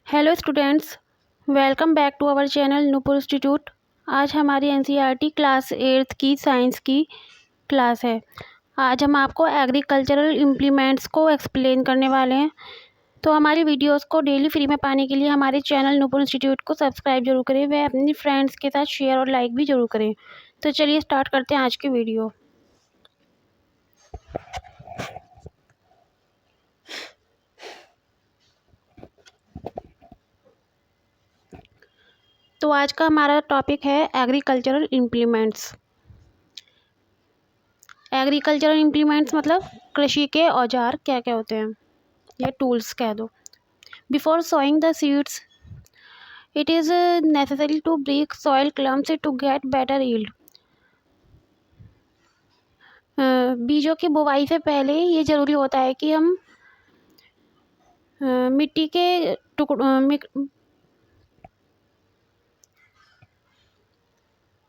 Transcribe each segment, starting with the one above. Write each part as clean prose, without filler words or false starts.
Hello students, welcome back to our channel Nupur institute. आज हमारी NCERT class 8th की science की क्लास है। आज हम आपको एग्रीकल्चरल इम्प्लीमेंट्स को एक्सप्लेन करने वाले हैं। तो हमारी वीडियोस को डेली फ्री में पाने के लिए हमारे चैनल नूपुर इंस्टीट्यूट को सब्सक्राइब जरूर करें, वह अपनी फ्रेंड्स के साथ शेयर और लाइक भी जरूर करें। तो चलिए स्टार्ट करते हैं आज की वीडियो। तो आज का हमारा टॉपिक है एग्रीकल्चरल इम्प्लीमेंट्स। एग्रीकल्चरल इम्प्लीमेंट्स मतलब कृषि के औजार क्या क्या होते हैं, या टूल्स कह दो। Before sowing the seeds it is necessary to break soil clumps to get better yield. बीजों की बुवाई से पहले ये ज़रूरी होता है कि हम मिट्टी के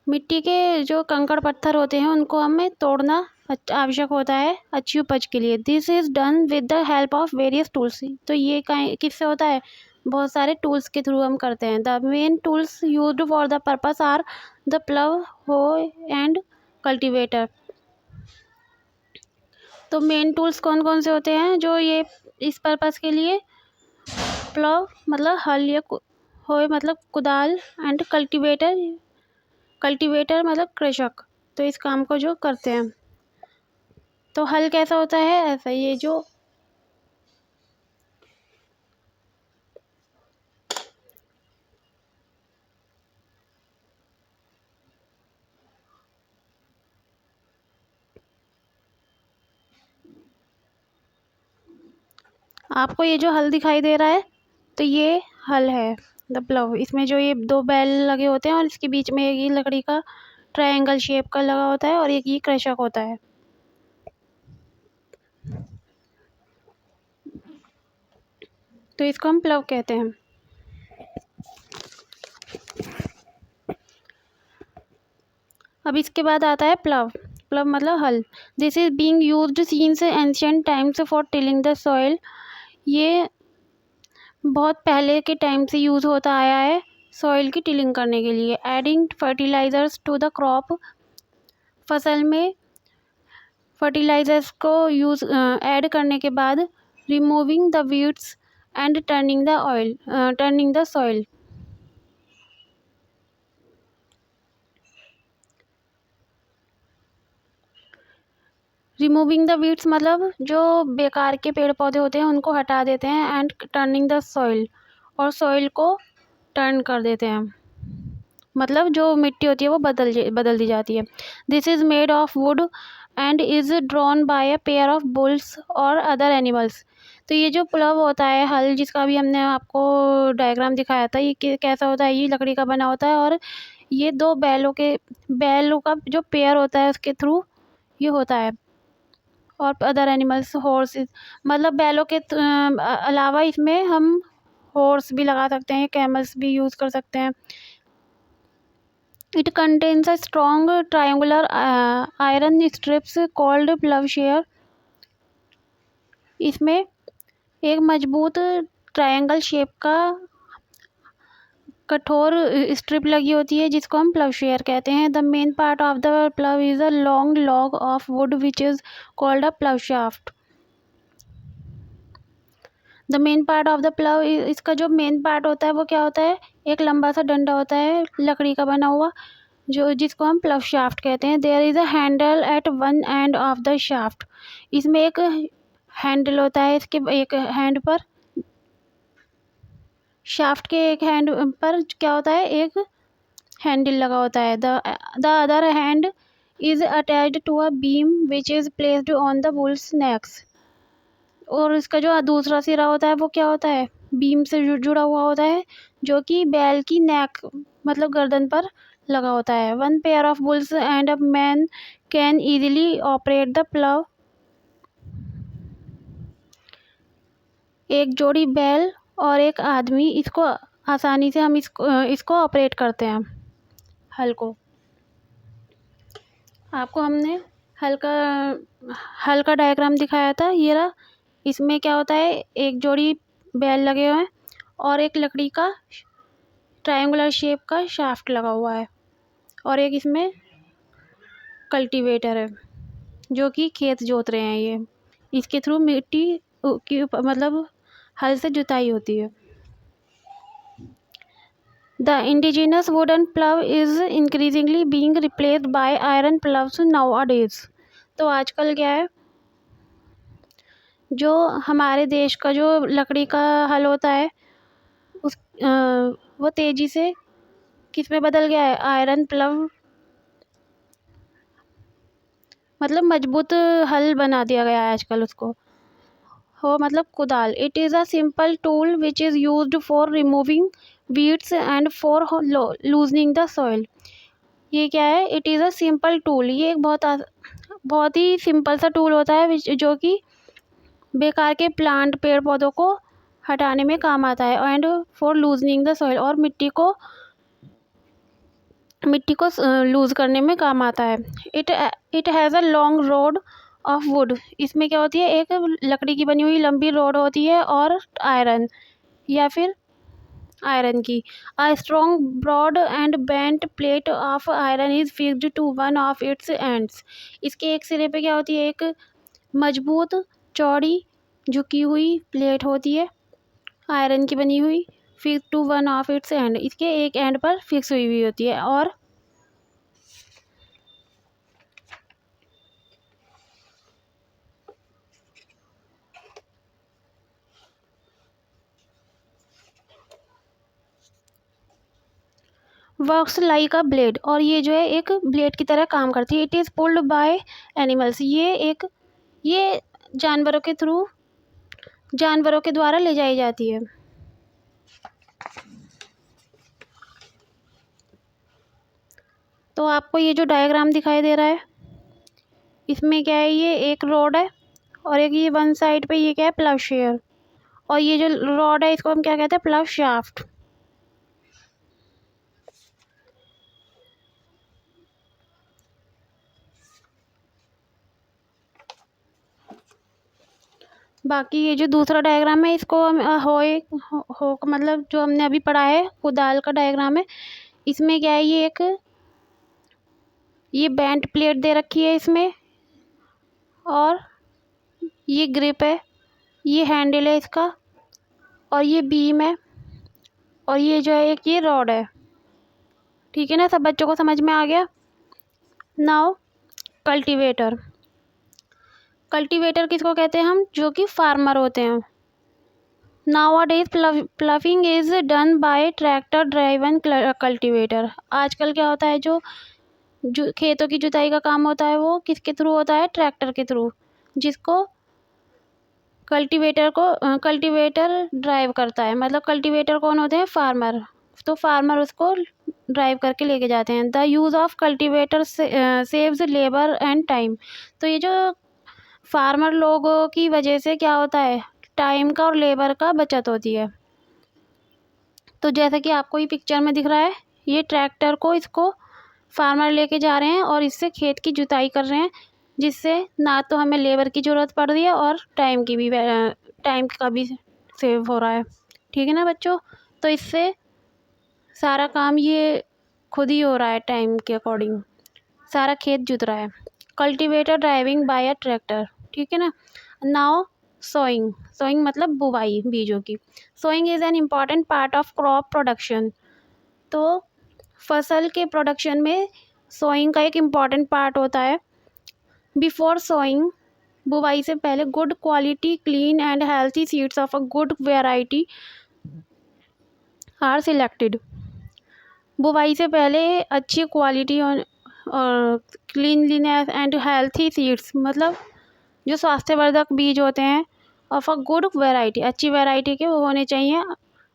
मिट्टी के जो कंकड़ पत्थर होते हैं उनको हमें तोड़ना आवश्यक होता है अच्छी उपज के लिए। This is done with the help of various tools. तो ये किससे होता है? बहुत सारे टूल्स के थ्रू हम करते हैं। The main tools used for the purpose are the plough, hoe and cultivator. तो मेन टूल्स कौन कौन से होते हैं जो ये इस पर्पस के लिए? प्लव मतलब हल या हो मतलब कुदाल, एंड कल्टीवेटर मतलब कृषक। तो इस काम को जो करते हैं। तो हल कैसा होता है? ऐसा, ये जो आपको ये जो हल दिखाई दे रहा है, तो ये हल है द प्लव। इसमें जो ये दो बैल लगे होते हैं और इसके बीच में ये लकड़ी का ट्रायंगल शेप का लगा होता है, और एक ये कृषक होता है। तो इसको हम प्लव कहते हैं। अब इसके बाद आता है प्लव। प्लव मतलब हल। This is being used since ancient times for tilling the soil. ये बहुत पहले के टाइम से यूज़ होता आया है सॉइल की टिलिंग करने के लिए। Adding fertilisers to the crop. फसल में फर्टिलाइजर्स को ऐड करने के बाद removing the weeds and turning the soil. Removing the weeds मतलब जो बेकार के पेड़ पौधे होते हैं उनको हटा देते हैं, एंड टर्निंग द सॉइल, और सॉइल को टर्न कर देते हैं। मतलब जो मिट्टी होती है वो बदल दी जाती है। This is made of would and is drawn by a pair of bulls और अदर एनिमल्स। तो ये जो प्लव होता है, हल, जिसका भी हमने आपको डायग्राम दिखाया था, ये कैसा होता है? ये लकड़ी का बना होता है, और ये दो बैलों का जो पेयर होता है उसके थ्रू ये होता है। और अदर एनिमल्स, हॉर्सेस, मतलब बैलों के अलावा इसमें हम हॉर्स भी लगा सकते हैं, कैमल्स भी यूज़ कर सकते हैं। It contains a strong triangular iron strips called plowshare. इसमें एक मजबूत ट्रायंगल शेप का कठोर स्ट्रिप लगी होती है जिसको हम प्लवशेयर कहते हैं। The main part of the plough is a long log of would which is called a plough shaft. The main part of the plough, इसका जो मेन पार्ट होता है वो क्या होता है? एक लंबा सा डंडा होता है लकड़ी का बना हुआ, जो जिसको हम प्लव शाफ्ट कहते हैं। There is a handle at one end of the shaft. इसमें एक हैंडल होता है, इसके एक हैंड पर, शाफ्ट के एक हैंड पर क्या होता है? एक हैंडल लगा होता है। The other hand is attached to a beam which is placed on the bull's necks. और इसका जो दूसरा सिरा होता है वो क्या होता है? बीम से जुड़ा हुआ होता है, जो कि बैल की नेक मतलब गर्दन पर लगा होता है। One pair of bulls and a man can easily operate the plough. एक जोड़ी बैल और एक आदमी इसको आसानी से हम इसको ऑपरेट करते हैं, हल को। आपको हमने हल का डायग्राम दिखाया था, ये रहा। इसमें क्या होता है? एक जोड़ी बैल लगे हुए हैं और एक लकड़ी का ट्रायंगुलर शेप का शाफ्ट लगा हुआ है, और एक इसमें कल्टीवेटर है जो कि खेत जोत रहे हैं। ये इसके थ्रू मिट्टी की मतलब हल से जुताई होती है। The indigenous wooden plough is increasingly being replaced by iron प्लव्स nowadays. तो आजकल क्या है, जो हमारे देश का जो लकड़ी का हल होता है वो तेज़ी से किस में बदल गया है, आयरन प्लव, मतलब मजबूत हल बना दिया गया है आजकल उसको। हो मतलब कुदाल। It is a simple tool which is used for removing weeds and for loosening the soil. ये क्या है, it is a simple tool. ये एक बहुत ही सिंपल सा टूल होता है जो कि बेकार के प्लांट पेड़ पौधों को हटाने में काम आता है, and for loosening the soil, और मिट्टी को लूज़ करने में काम आता है। It has a long road of would. इसमें क्या होती है, एक लकड़ी की बनी हुई लंबी रोड होती है और आयरन या फिर आयरन की। A strong broad and bent plate of iron is fixed to one of its ends. इसके एक सिरे पे क्या होती है, एक मजबूत चौड़ी झुकी हुई प्लेट होती है आयरन की बनी हुई, fix to one of its end. इसके एक एंड पर फिक्स हुई हुई होती है। और वर्क्स लाइक अ ब्लेड, और ये जो है एक ब्लेड की तरह काम करती है। It is pulled by animals. ये जानवरों के द्वारा ले जाई जाती है। तो आपको ये जो डायग्राम दिखाई दे रहा है, इसमें क्या है, ये एक रोड है और एक ये वन साइड पे ये क्या है, प्लाउशेयर, और ये जो रॉड है इसको हम क्या कहते हैं, प्लाउ शाफ्ट। बाकी ये जो दूसरा डायग्राम है इसको हम मतलब जो हमने अभी पढ़ा है कुदाल का डायग्राम है। इसमें क्या है, ये बेंट प्लेट दे रखी है इसमें, और ये ग्रिप है, ये हैंडल है इसका, और ये बीम है, और ये जो है एक ये रॉड है। ठीक है ना, सब बच्चों को समझ में आ गया। Now cultivator. कल्टीवेटर किसको कहते हैं हम, जो कि फार्मर होते हैं। Nowadays ploughing is done by tractor driven cultivator. आजकल क्या होता है, जो खेतों की जुताई का काम होता है वो किसके थ्रू होता है, ट्रैक्टर के थ्रू, जिसको कल्टीवेटर ड्राइव करता है। मतलब कल्टीवेटर कौन होते हैं, फार्मर। तो फार्मर उसको ड्राइव करके लेके जाते हैं। The use of cultivator saves labour and time. तो ये जो फार्मर लोगों की वजह से क्या होता है, टाइम का और लेबर का बचत होती है। तो जैसा कि आपको ये पिक्चर में दिख रहा है, ये ट्रैक्टर को इसको फार्मर लेके जा रहे हैं और इससे खेत की जुताई कर रहे हैं, जिससे ना तो हमें लेबर की ज़रूरत पड़ रही है और टाइम का भी सेव हो रहा है। ठीक है ना बच्चों, तो इससे सारा काम ये खुद ही हो रहा है, टाइम के अकॉर्डिंग सारा खेत जुत रहा है। Cultivator driving by a tractor. ठीक है ना। नाउ सोइंग मतलब बुवाई, बीजों की। Sowing is an important part of crop production. तो फसल के प्रोडक्शन में सोइंग का एक इम्पॉर्टेंट पार्ट होता है। बिफोर सोइंग, बुवाई से पहले, good quality clean and healthy seeds of a good variety are selected. बुवाई से पहले अच्छी क्वालिटी और क्लीनलीनेस एंड हेल्थी सीड्स, मतलब जो स्वास्थ्यवर्धक बीज होते हैं, ऑफ अ गुड वैरायटी, अच्छी वैरायटी के वो होने चाहिए,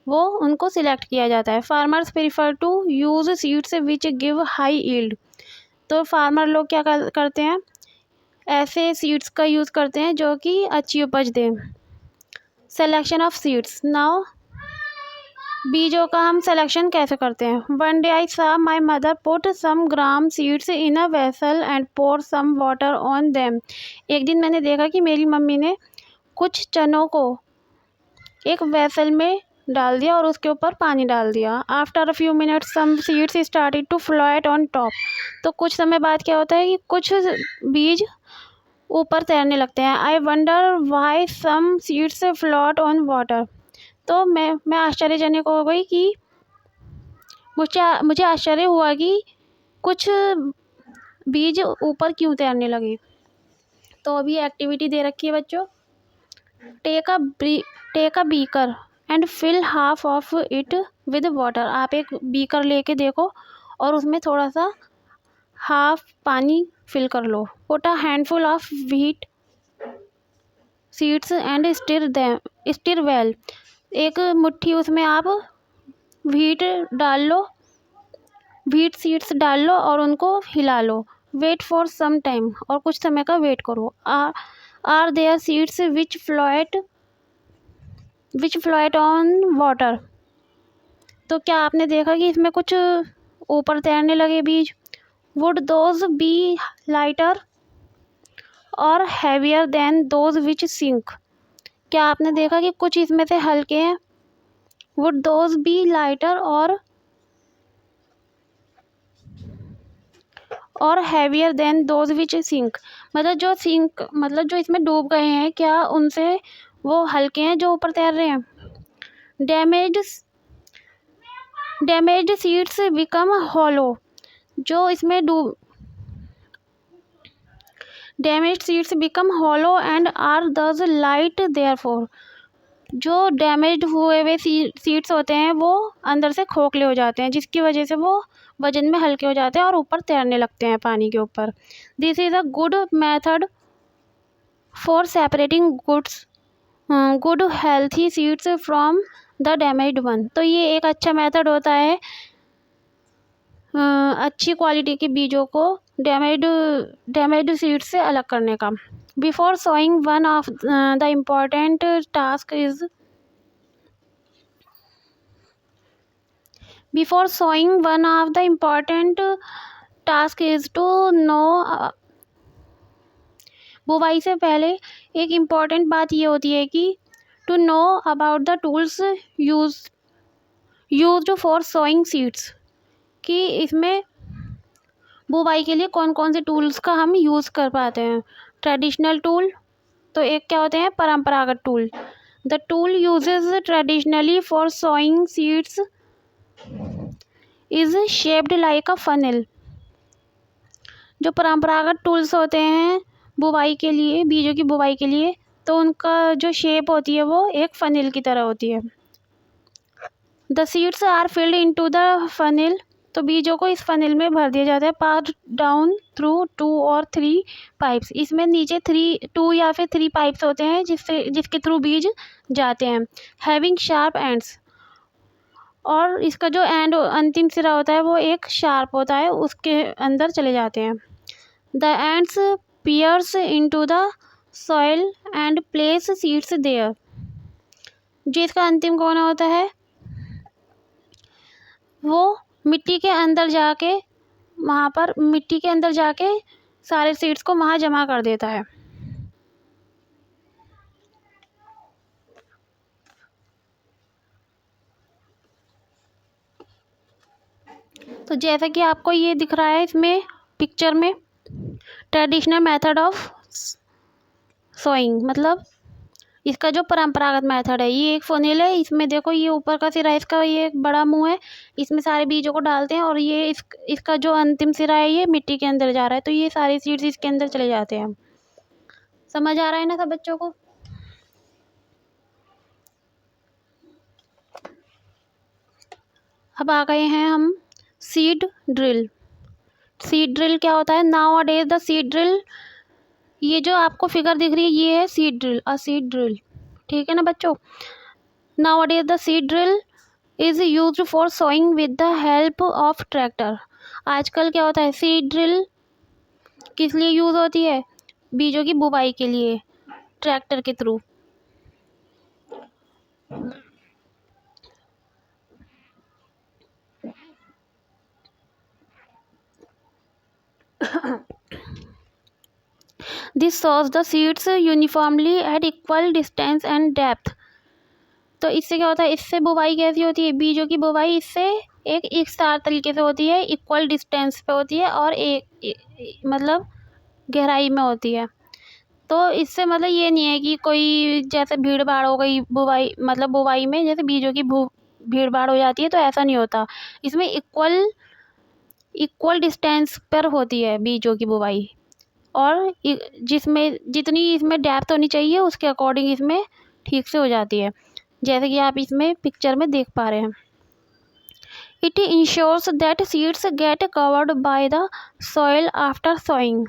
वो उनको सिलेक्ट किया जाता है। Farmers prefer to use seeds which give high yield. तो फार्मर लोग क्या करते हैं, ऐसे सीड्स का यूज़ करते हैं जो कि अच्छी उपज दें। Selection of seeds. नाउ बीजों का हम सिलेक्शन कैसे करते हैं। One day I saw my mother put some gram seeds in a vessel and pour some water on them. एक दिन मैंने देखा कि मेरी मम्मी ने कुछ चनों को एक वेसल में डाल दिया और उसके ऊपर पानी डाल दिया। After a few minutes some seeds started to float on top. तो कुछ समय बाद क्या होता है कि कुछ बीज ऊपर तैरने लगते हैं। I wonder why some seeds float on water. तो मैं आश्चर्यजनक हो गई कि मुझे आश्चर्य हुआ कि कुछ बीज ऊपर क्यों तैरने लगे। तो अभी एक्टिविटी दे रखी है बच्चों, take a beaker and fill half of it with water. आप एक बीकर लेके देखो और उसमें थोड़ा सा हाफ पानी फिल कर लो। Put a handful of wheat seeds and stir well. एक मुट्ठी उसमें आप व्हीट सीड्स डाल लो और उनको हिला लो। वेट फॉर सम टाइम, और कुछ समय का वेट करो। Are there seeds which float on water. तो क्या आपने देखा कि इसमें कुछ ऊपर तैरने लगे बीज। वुड दोज बी लाइटर और heavier than those which sink. क्या आपने देखा कि कुछ इसमें से हल्के हैं। वुड दोज बी लाइटर और heavier than those which sink. मतलब जो इसमें डूब गए हैं, क्या उनसे वो हल्के हैं जो ऊपर तैर रहे हैं। Damaged seeds become hollow. जो इसमें डूब damaged seeds become hollow and are thus light therefore. जो डैमेज्ड हुए हुए सीड्स होते हैं वो अंदर से खोखले हो जाते हैं, जिसकी वजह से वो वजन में हल्के हो जाते हैं और ऊपर तैरने लगते हैं पानी के ऊपर। This is a good method for separating good healthy seeds from the damaged one. तो ये एक अच्छा मेथड होता है अच्छी क्वालिटी के बीजों को डैमेज्ड सीड्स से अलग करने का। Before sowing one of the important task is Before sowing, one of the important task is to know। बुवाई से पहले एक इम्पॉर्टेंट बात ये होती है कि to know about the tools used for sowing seeds. कि इसमें बुवाई के लिए कौन कौन से टूल्स का हम यूज़ कर पाते हैं। ट्रेडिशनल टूल, तो एक क्या होते हैं परंपरागत tool. The tool uses traditionally for sowing seeds is shaped like a funnel. जो परंपरागत टूल्स होते हैं बुवाई के लिए, बीजों की बुवाई के लिए, तो उनका जो शेप होती है वो एक फनल की तरह होती है। The seeds are filled into the funnel. तो बीजों को इस फनल में भर दिया जाता है। पास डाउन थ्रू 2 और 3 पाइप्स। इसमें नीचे 2 या फिर 3 पाइप्स होते हैं जिसके थ्रू बीज जाते हैं। हैविंग शार्प एंड्स, और इसका जो एंड अंतिम सिरा होता है वो एक शार्प होता है, उसके अंदर चले जाते हैं। The ends pierce into the soil and place seeds there. जो इसका अंतिम कोना होता है वो मिट्टी के अंदर जाके सारे सीड्स को वहाँ जमा कर देता है। तो जैसा कि आपको ये दिख रहा है इसमें पिक्चर में, ट्रेडिशनल मेथड ऑफ सोइंग, मतलब इसका जो परंपरागत मेथड है। ये एक फनेल है, इसमें देखो ये ऊपर का सिरा, इसका ये एक बड़ा मुंह है, इसमें सारे बीजों को डालते हैं और ये इसका जो अंतिम सिरा है ये मिट्टी के अंदर जा रहा है। तो ये सारे सीड्स इसके अंदर चले जाते हैं। समझ आ रहा है ना सब बच्चों को। अब आ गए हैं हम सीड ड्रिल। सीड ड्रिल क्या होता है। Now a days the seed drill, ये जो आपको फिगर दिख रही है ये है सीड ड्रिल, ठीक है ना बच्चों। Nowadays the seed drill is used for sowing with the help of tractor. आजकल क्या होता है, सीड ड्रिल किस लिए यूज़ होती है, बीजों की बुवाई के लिए, ट्रैक्टर के through. This sows the seeds uniformly at equal distance and depth। तो इससे क्या होता है, इससे बुवाई कैसी होती है, बीजों की बुवाई इससे एक एकसार तरीके से होती है, इक्वल डिस्टेंस पे होती है और मतलब गहराई में होती है। तो इससे मतलब ये नहीं है कि कोई जैसे भीड़ भाड़ हो गई बुवाई, मतलब बुवाई में जैसे बीजों की भीड़ भाड़ हो जाती है, तो ऐसा नहीं होता। इसमें इक्वल डिस्टेंस पर होती है बीजों की बुवाई, और जिसमें जितनी इसमें डेप्थ होनी चाहिए उसके अकॉर्डिंग इसमें ठीक से हो जाती है, जैसे कि आप इसमें पिक्चर में देख पा रहे हैं। It ensures that seeds get covered by the soil after sowing.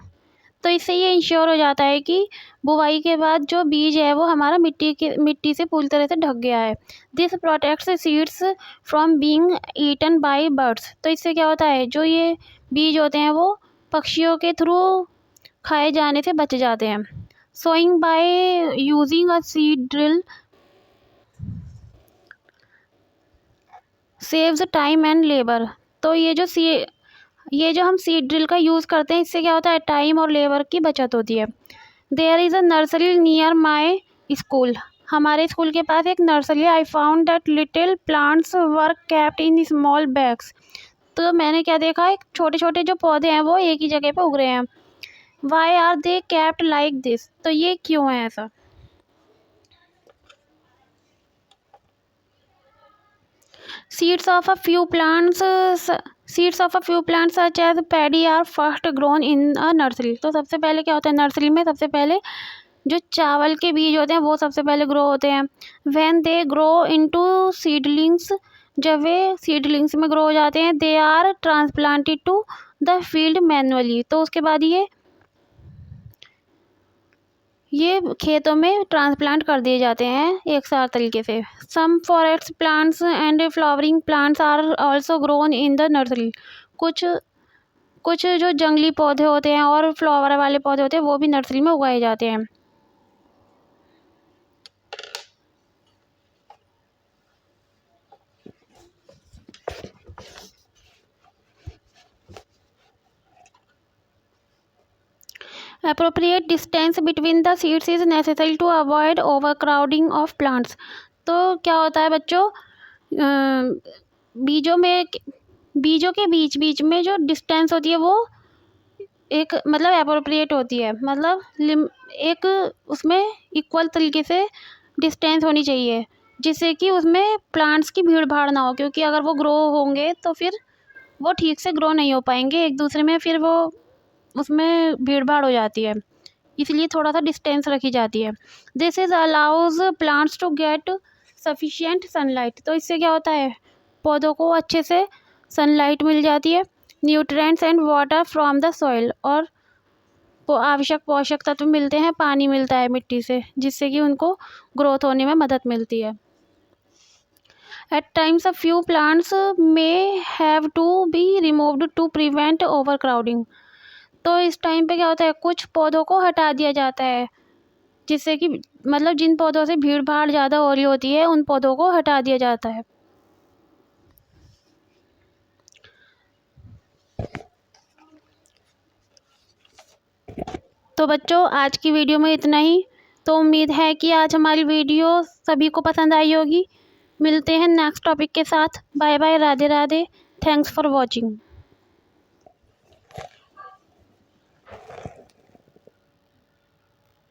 तो इससे ये इंश्योर हो जाता है कि बुवाई के बाद जो बीज है वो हमारा मिट्टी से पूरी तरह से ढक गया है। This protects seeds from being eaten by birds. तो इससे क्या होता है, जो ये बीज होते हैं वो पक्षियों के थ्रू खाए जाने से बच जाते हैं। Sowing by using a seed drill saves time and labour. तो ये जो हम सीड ड्रिल का यूज़ करते हैं, इससे क्या होता है, टाइम और लेबर की बचत होती है। There is a nursery near my school. हमारे स्कूल के पास एक nursery. I found that little plants were kept in small bags. तो मैंने क्या देखा, एक छोटे छोटे जो पौधे हैं वो एक ही जगह पे उग रहे हैं। Why are they kept like this. तो ये क्यों है ऐसा। Seeds of a few plants such as paddy are first grown in a nursery। तो सबसे पहले क्या होता है, नर्सरी में सबसे पहले जो चावल के बीज होते हैं वो सबसे पहले ग्रो होते हैं। When they grow into seedlings, जब वे सीडलिंग्स में ग्रो हो जाते हैं, they are transplanted to the field manually। तो उसके बाद ये खेतों में ट्रांसप्लांट कर दिए जाते हैं एक साथ तरीके से। Some forest plants and flowering plants are also grown in the nursery. कुछ कुछ जो जंगली पौधे होते हैं और फ्लावर वाले पौधे होते हैं वो भी नर्सरी में उगाए जाते हैं। Appropriate distance between the seeds is necessary to avoid overcrowding of plants। तो क्या होता है बच्चों, बीजों के बीच बीच में जो डिस्टेंस होती है वो एक मतलब अप्रोप्रिएट होती है, मतलब एक उसमें इक्वल तरीके से डिस्टेंस होनी चाहिए, जिससे कि उसमें प्लांट्स की भीड़ भाड़ ना हो। क्योंकि अगर वो ग्रो होंगे तो फिर वो ठीक से ग्रो नहीं हो पाएंगे एक दूसरे में, फिर वो उसमें भीड़ भाड़ हो जाती है, इसलिए थोड़ा सा डिस्टेंस रखी जाती है। This is allows plants to get sufficient sunlight. तो इससे क्या होता है, पौधों को अच्छे से सनलाइट मिल जाती है, nutrients and water from the soil, और आवश्यक पोषक तत्व मिलते हैं, पानी मिलता है मिट्टी से, जिससे कि उनको ग्रोथ होने में मदद मिलती है। At times a few plants may have to be removed to prevent over crowding. तो इस टाइम पे क्या होता है, कुछ पौधों को हटा दिया जाता है, जिससे कि मतलब जिन पौधों से भीड़ भाड़ ज़्यादा हो रही होती है उन पौधों को हटा दिया जाता है। तो बच्चों आज की वीडियो में इतना ही। तो उम्मीद है कि आज हमारी वीडियो सभी को पसंद आई होगी। मिलते हैं नेक्स्ट टॉपिक के साथ। Bye bye, Radhe Radhe, thanks for watching.